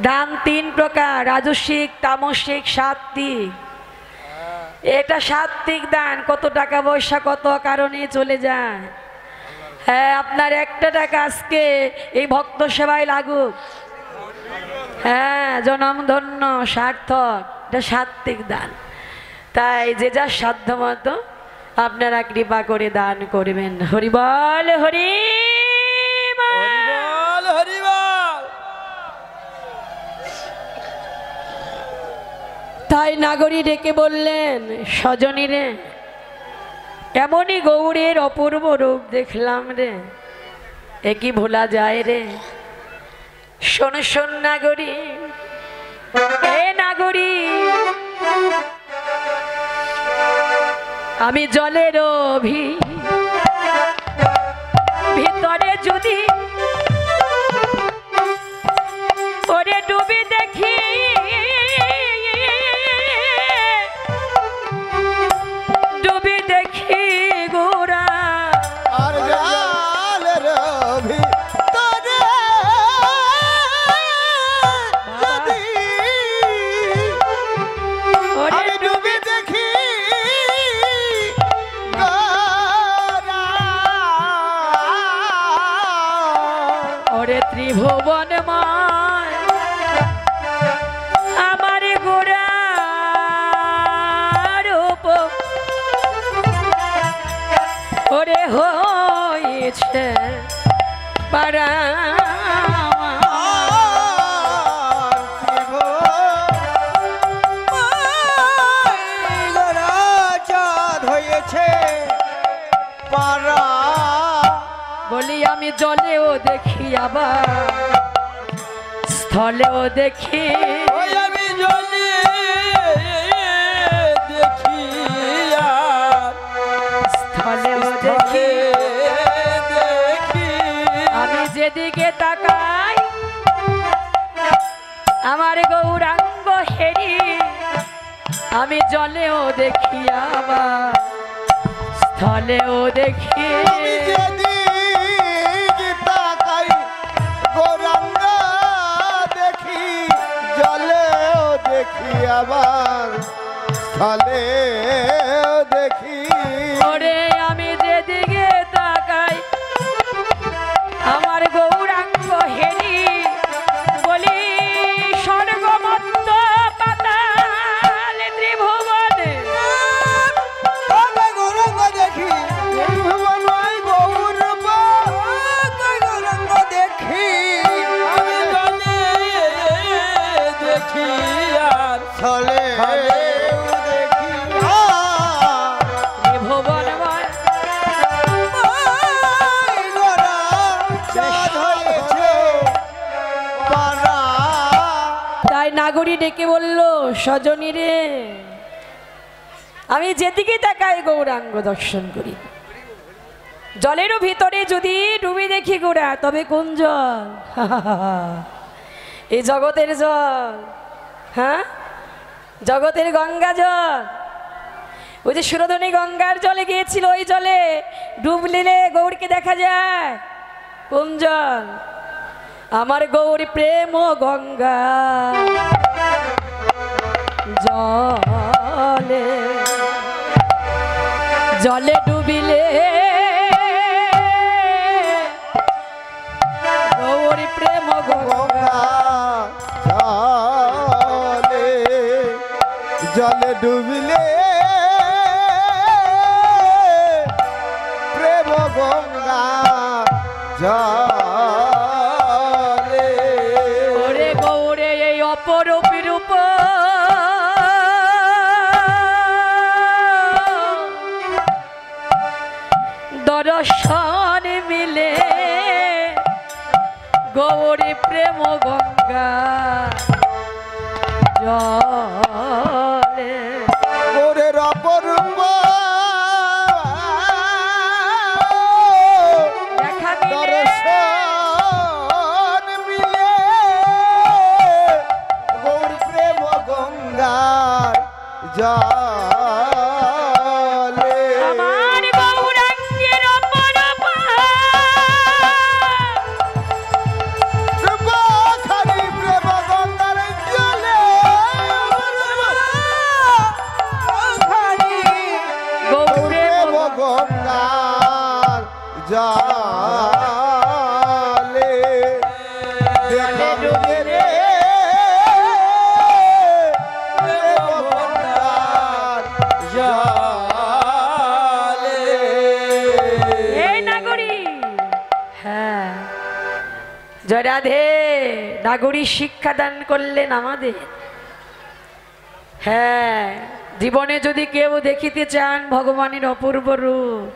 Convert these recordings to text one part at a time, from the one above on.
দান তিন প্রকার, রাজস্বিক, তামসিক, সাত্ত্বিক। এটা সাত্ত্বিক দান, কত টাকা পয়সা কত কারণে চলে যায়। হ্যাঁ, আপনার একটা টাকা আজকে এই ভক্ত সেবায় লাগুক, হ্যাঁ জনম ধন্য সার্থক, এটা সাত্ত্বিক দান। তাই যে যার সাধ্য মতো আপনারা কৃপা করে দান করবেন। হরি বল, হরি হরিবল হরিবল। তাই নাগরী ডেকে বললেন, সজনী রে, এমনই গৌরের অপূর্ব রূপ দেখলাম রে, এ কি ভোলা যায় রে। শোন শোন নাগরী, এ নাগরী, আমি জলের ভিতরে যদি ওরে ডুবি দেখি, ডুবি দেখি গোরা, আর জলের ভিতরে যদি ওরে আমি ডুবে দেখি গোরা, ওরে ত্রিভুবন মায় আমার গোরা রূপ ওরে হয়েছে পারা, বলি আমি জলেও দেখি আবার স্থলেও দেখি, আমি জলে দেখি আর স্থলেও দেখি, দেখি আমি যেদিকে তাকাই আমার গৌরাঙ্গ হেরি, আমি জলেও দেখি আবার স্থলেও দেখি, আমি যেদিকে তাকাই গৌরাঙ্গ দেখি, জলেও দেখি আবার স্থলেও দেখি। ওরে আমি যেদিকে তাকাই আমার গৌরাঙ্গ হেরি, বলি স্বর্গ মত্ত পাতাল ত্রিভুবনে, গৌরাঙ্গ দেখি গৌরাঙ্গ দেখি, আমি জলে দেখি আর স্থলে দেখি, ত্রিভুবনময় তাই নাগরী ডেকে বলল, সজনী রে, আমি যেদিকে তাকাই গৌরাঙ্গ দর্শন করি, জলেরও ভিতরে যদি ডুবে দেখি গোড়া, তবে কোন জল? এই জগতের জল, হ্যাঁ জগতের গঙ্গা জল। ওই যে সুরধনী গঙ্গার জলে গিয়েছিল, ওই জলে ডুবলিলে গৌরকে দেখা যায়। কোন জল? আমার গৌর প্রেম গঙ্গা জলে, জলে ডুবিলে গৌর প্রেম গঙ্গা, জলে ডুবিলে প্রেম গঙ্গা জলে। ওরে গৌরে এই অপরূপ রূপ দর্শন মিলে, গৌরী প্রেম গঙ্গা জলে, ওরে অপরূপ দেখা মিলে, দর্শন মিলে, গৌর প্রেম গঙ্গার জলে। আমার গৌরাঙ্গের অপরূপ খালি প্রেম গঙ্গা জয় রাধে। নাগরিক শিক্ষা দান করলেন আমাদের। হ্যাঁ, জীবনে যদি কেউ দেখিতে চান ভগবানের অপূর্ব রূপ,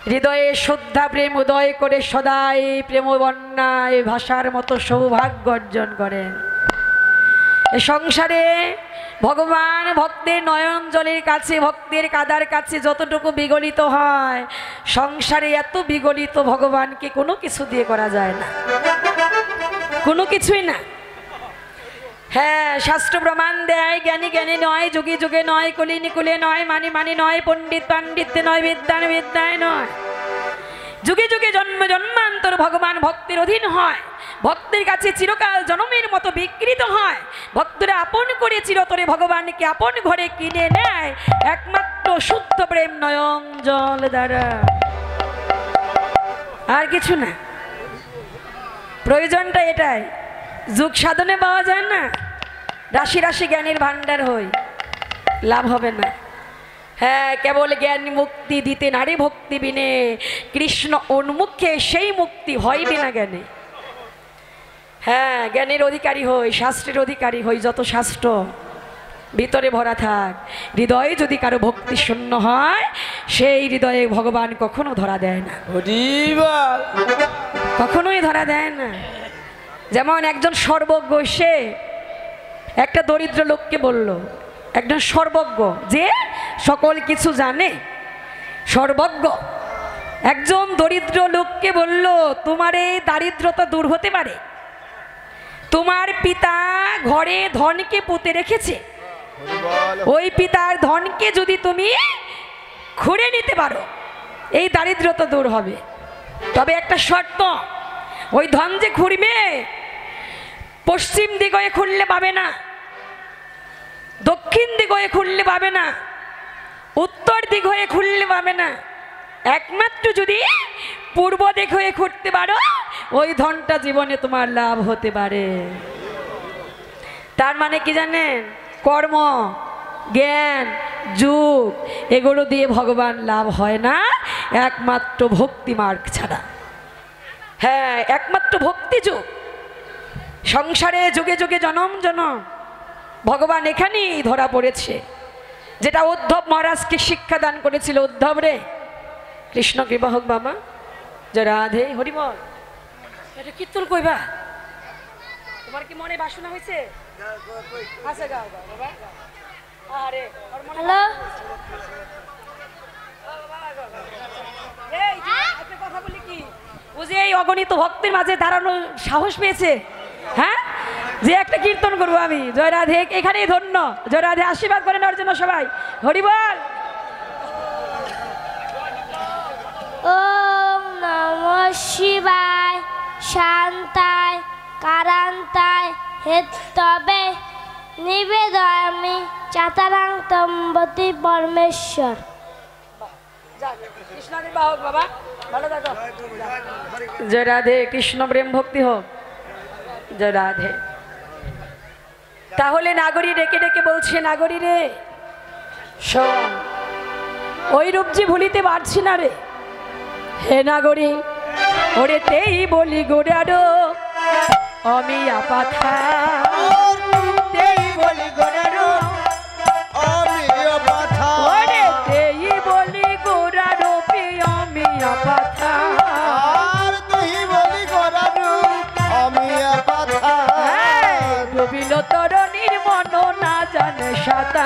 হৃদয়ে শ্রদ্ধা প্রেম উদয় করে সদাই প্রেম বন্যায় ভাষার মতো সৌভাগ্য অর্জন করেন। এ সংসারে ভগবান ভক্তের নয়ন জলের কাছে, ভক্তের কাদার কাছে যতটুকু বিগলিত হয়, সংসারে এত বিগলিত ভগবানকে কোনো কিছু দিয়ে করা যায় না, কোনো কিছুই না। হ্যাঁ, শাস্ত্র প্রমাণ দেয়, জ্ঞানী জ্ঞানী নয়, যুগে যুগে নয়, কুলি নিকুলে নয়, মানি মানি নয়, পণ্ডিত পাণ্ডিত্যে নয়, বিদ্যান বিদ্যায় নয়। যুগে যুগে জন্ম জন্মান্তর ভগবান ভক্তের অধীন হয়, ভক্তের কাছে চিরকাল জনমের মতো বিকৃত হয়। ভক্তরা আপন করে চিরতরে ভগবানকে আপন ঘরে কিনে নেয় একমাত্র শুদ্ধ প্রেম নয়ন জল দ্বারা, আর কিছু না। প্রয়োজনটা এটাই। যুগ সাধনে পাওয়া যায় না, রাশি রাশি জ্ঞানের ভাণ্ডার হই, লাভ হবে না। হ্যাঁ, কেবল জ্ঞান মুক্তি দিতে নারী ভক্তি বিনে, কৃষ্ণ উন্মুখে সেই মুক্তি হয় বিনা জ্ঞানে। হ্যাঁ, জ্ঞানের অধিকারী হই, শাস্ত্রের অধিকারী হই, যত শাস্ত্র ভিতরে ভরা থাক, হৃদয়ে যদি কারো ভক্তি শূন্য হয়, সেই হৃদয়ে ভগবান কখনো ধরা দেয় না, কখনোই ধরা দেয় না। যেমন একজন সর্বজ্ঞ, সে একটা দরিদ্র লোককে বলল, একজন সর্বজ্ঞ যে সকল কিছু জানে, সর্বজ্ঞ একজন দরিদ্র লোককে বলল, তোমার এই দারিদ্রতা দূর হতে পারে, তোমার পিতা ঘরে ধনকে পুঁতে রেখেছে, ওই পিতার ধনকে যদি তুমি খুঁড়ে নিতে পারো, এই দারিদ্রতা দূর হবে। তবে একটা শর্ত, ওই ধন যে খুঁড়বে পশ্চিম দিক হয়ে খুঁড়লে পাবে না, দক্ষিণ দিক হয়ে খুঁড়লে পাবে না, উত্তর দিক হয়ে খুঁড়লে পাবে না, একমাত্র যদি পূর্ব দিক হয়ে খুঁড়তে পারো, ওই ধনটা জীবনে তোমার লাভ হতে পারে। তার মানে কি জানেন? কর্ম, জ্ঞান, যুগ এগুলো দিয়ে ভগবান লাভ হয় না, একমাত্র ভক্তি মার্গ ছাড়া। হ্যাঁ, একমাত্র ভক্তি যুগ। সংসারে যুগে যুগে জনম জনম ভগবান এখানেই ধরা পড়েছে, যেটা উদ্ধব মহারাজকে শিক্ষা দান করেছিল। উদ্ধব রে, কৃষ্ণ কৃপা হোক বাবা, জয় রাধে, হরিবল। এটা কীর্তন কইবা? তোমার কি মনে বাসনা হয়েছে? আচ্ছা, গাও গাও বাবা। আরে হ্যালো, এই একটা কথা বলি কি, ও যে এই অগণিত ভক্তের মাঝে দাঁড়ানো সাহস পেয়েছে, হ্যাঁ, যে একটা কীর্তন করবো আমি। জয় রাধে, এখানেই ধন্য। জয় রাধে, আশীর্বাদ করে নেওয়ার জন্য সবাই হরিবল। ওম নমঃ শিবায় শান্তায় কারান্তায় হেতবে নিবেদয়ামি চাতারাং তম্বতি পরমেশ্বর। জয় রাধে, কৃষ্ণ প্রেম ভক্তি হোক। জয় রাধে। তাহলে নাগরী ডেকে ডেকে বলছে, নাগরী রে শোন, ওই রূপজি ভুলিতে পারছি না রে। হে নাগরী, ওরে তেই বলি গোড়ারো আমি আপাথা, তেই বলি গোড়ারো আমি আপাথা, ওরে তেই বলি গোড়ারো আমি আপাথা, আর তুই বলি গোরারু আমি আপাথা, ডুবিল তরুণীর মন না জানে সাঁতার,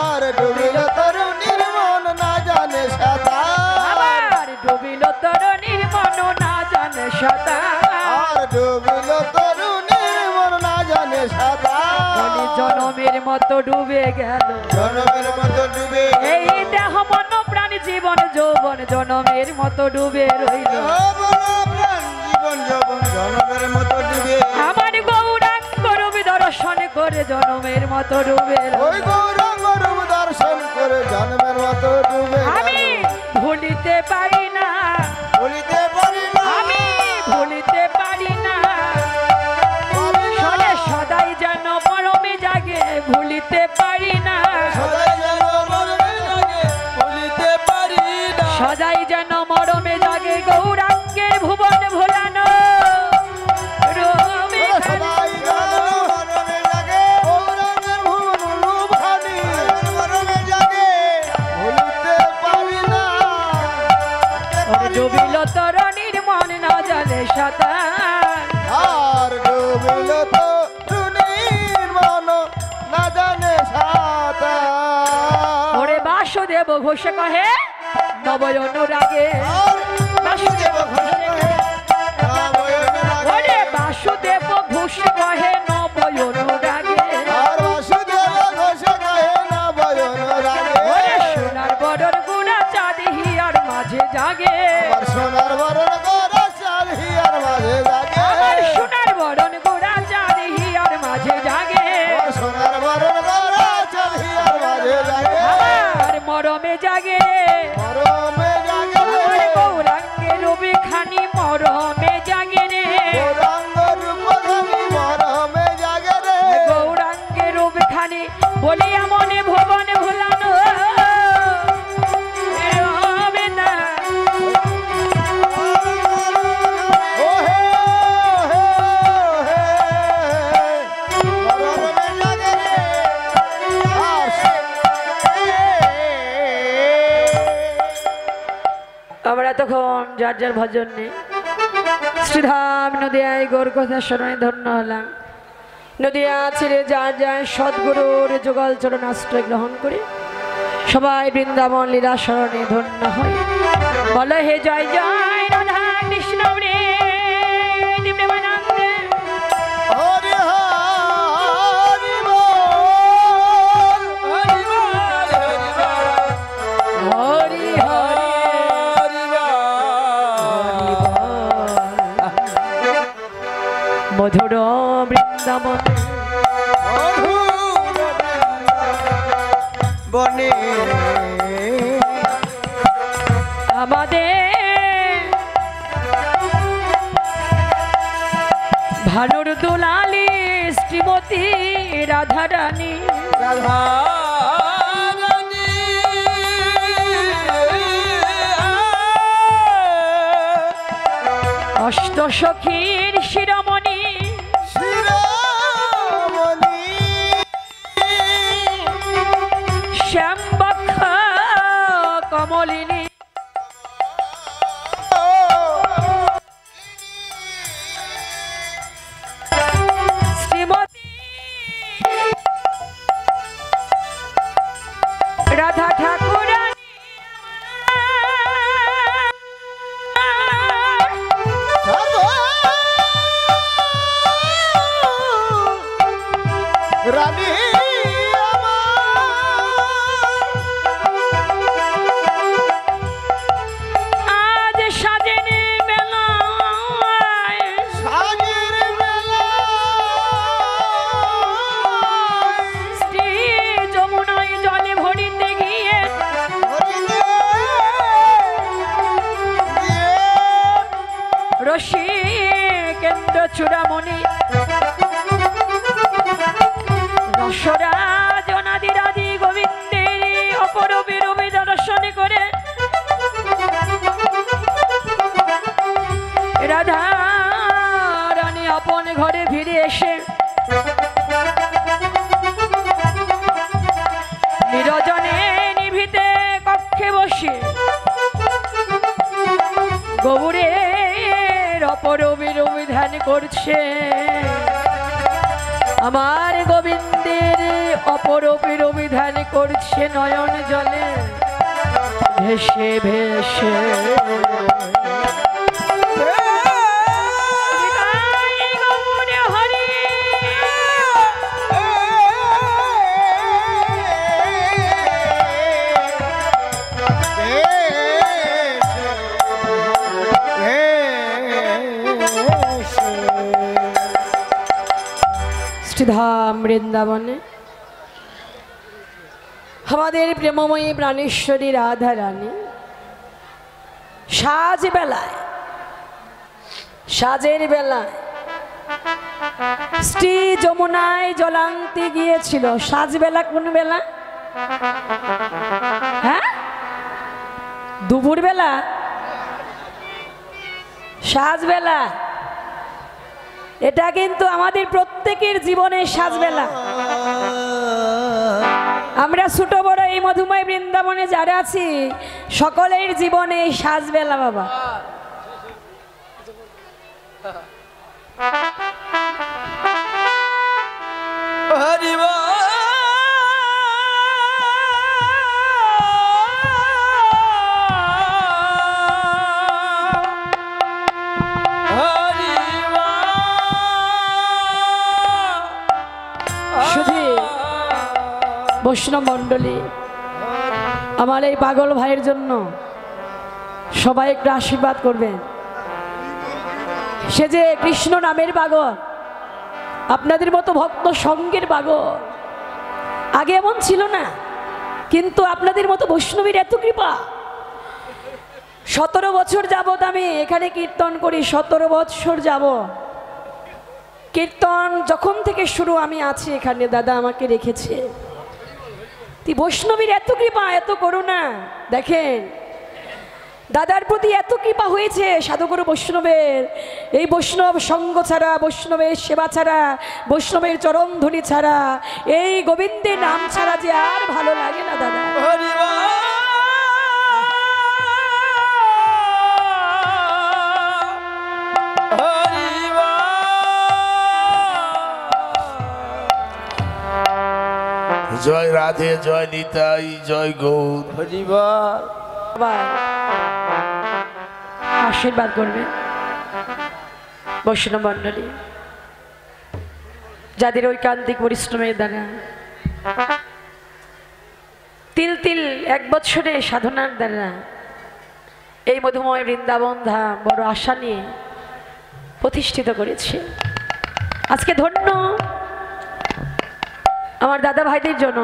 আর ডুবিল তরুণীর মন না জানে সাঁতার, আবার ডুবিল তরুণীর মন না জানে সাঁতার, আর ডুবিল তরুণীর মন না জানে সাঁতার, জনমের মতো ডুবে গেল, জনমের মতো ডুবে এই দেহ মন প্রাণ জীবন যৌবন জনমের মতো ডুবে রইল, জীবন যৌবন জনমের মতো ডুবে, আমার গৌরাঙ্গ রূপ দর্শন করে জনমের মতো ডুবে রইল। ওই গৌরাঙ্গ রূপ দর্শন করে জন্মের মতো ডুবে, আমি ভুলিতে পারি না, ভুলিতে পারি না, আমি ভুলিতে পারি না, সদা সদাই যেন মরমে জাগে ভুলিতে পারি না, সদাই যেন মরমে জাগে ভুলিতে পারি না, সদাই যেন মরমে জাগে গৌরাঙ্গের ভুবন ভোলানো। ঘোষ কহে নবয় অনুরাগে বাসুদেব ঘোষ ওরে বাসুদেব ঘোষ কহে নবয় অনুরাগে ওরে সোনার বড়র গুণা চাঁদ হিয়ার মাঝে জাগে সোনার বরণ গোরা চাল হিয়ার মাঝে জাগে সোনার বরণ গোড়া চাঁদ হিয়ার মাঝে জাগে সোনার বরণ গোরা চাল হিয়ার মাঝে জাগে আমার মরমে জাগে মরমে জাগে আমার গৌরাঙ্গে রবি খানি মরমে জাগে রে গৌরাঙ্গ রূপধানী মরমে জাগে রে গৌরাঙ্গে রবি খানি বলিয়া মনে ভুবন ভুলানো হবে না ও হে মরমে জাগে রে আমরা তখন যার যার ভজন নেই শ্রীধাম নদিয়ায় গৌর কথা শরণে ধন্য হলাম নদিয়া ছেড়ে যার যায় সদ্গুরুর যুগল চরণ আশ্রয় গ্রহণ করে সবাই বৃন্দাবন লীলা শরণে ধন্য হয় বলো হে জয় জয় রাধা কৃষ্ণ প্রেমানন্দে হরি হরি বল হরি বল হরি হরি মধুর বৃন্দাবন বনে আমাদের ভানুর দুলালি শ্রীমতী রাধারানী রাধা অষ্টসখীর শিরোমণি শিরোমণি শ্যামবক্ষ কমলিনী শ্রীমতী রাধা ঠাকুরানী রানী আজ সাজেনি মেলায় সাজের বেলা শ্রী যমুনায় জলে ভরিতে গিয়ে রশি কেন্দ্র চূড়ামণি রসরাজ অনাদিরাদি গোবিন্দের অপরূপে রূপে দর্শন করে রাধা রানী আপন ঘরে ফিরে এসে নিরজনে নিভিতে কক্ষে বসে গৌরের অপরূপে রূপে ধ্যান করছে আমার গোবিন্দের অপরূপের অভিধান করছে নয়ন জলে ভেসে ভেসে শ্রীধাম বৃন্দাবনে আমাদের প্রেমময়ী প্রাণেশ্বরী রাধা রানী সাজের বেলায় শ্রী যমুনায় জলান্তে গিয়েছিল। সাজবেলা কোন বেলা? হ্যাঁ, দুপুর বেলা। সাজবেলা এটা কিন্তু আমাদের প্রত্যেকের জীবনের সাজবেলা। আমরা ছোট বড় এই মধুময় বৃন্দাবনে যারা আছি সকলের জীবনে সাজবেলা বাবা। শুধু বৈষ্ণব মণ্ডলী, আমার এই পাগল ভাইয়ের জন্য সবাই একটু আশীর্বাদ করবেন। সে যে কৃষ্ণ নামের পাগল, আপনাদের মতো ভক্ত সঙ্গের পাগল। আগে এমন ছিল না, কিন্তু আপনাদের মতো বৈষ্ণবীর এত কৃপা। 17 বছর যাবৎ আমি এখানে কীর্তন করি, 17 বছর যাবৎ কীর্তন যখন থেকে শুরু আমি আছি এখানে, দাদা আমাকে রেখেছে। বৈষ্ণবীর এত কৃপা, এত করুণা। দেখেন দাদার প্রতি এত কৃপা হয়েছে সাধুগুরু বৈষ্ণবের। এই বৈষ্ণব সঙ্গ ছাড়া, বৈষ্ণবের সেবা ছাড়া, বৈষ্ণবের চরণধ্বনি ছাড়া, এই গোবিন্দের নাম ছাড়া যে আর ভালো লাগে না দাদা। জয় রাধে, জয় নিতাই, জয় গৌর। হরিবল। সবাই আশীর্বাদ করবে বৈষ্ণব মণ্ডলী, যাদের ঐকান্তিক পরিশ্রমের দ্বারা তিল তিল 1 বছরে সাধনার দ্বারা এই মধুময় বৃন্দাবন ধাম বড় আশা নিয়ে প্রতিষ্ঠিত করেছে। আজকে ধন্য আমার দাদা ভাইদের জন্য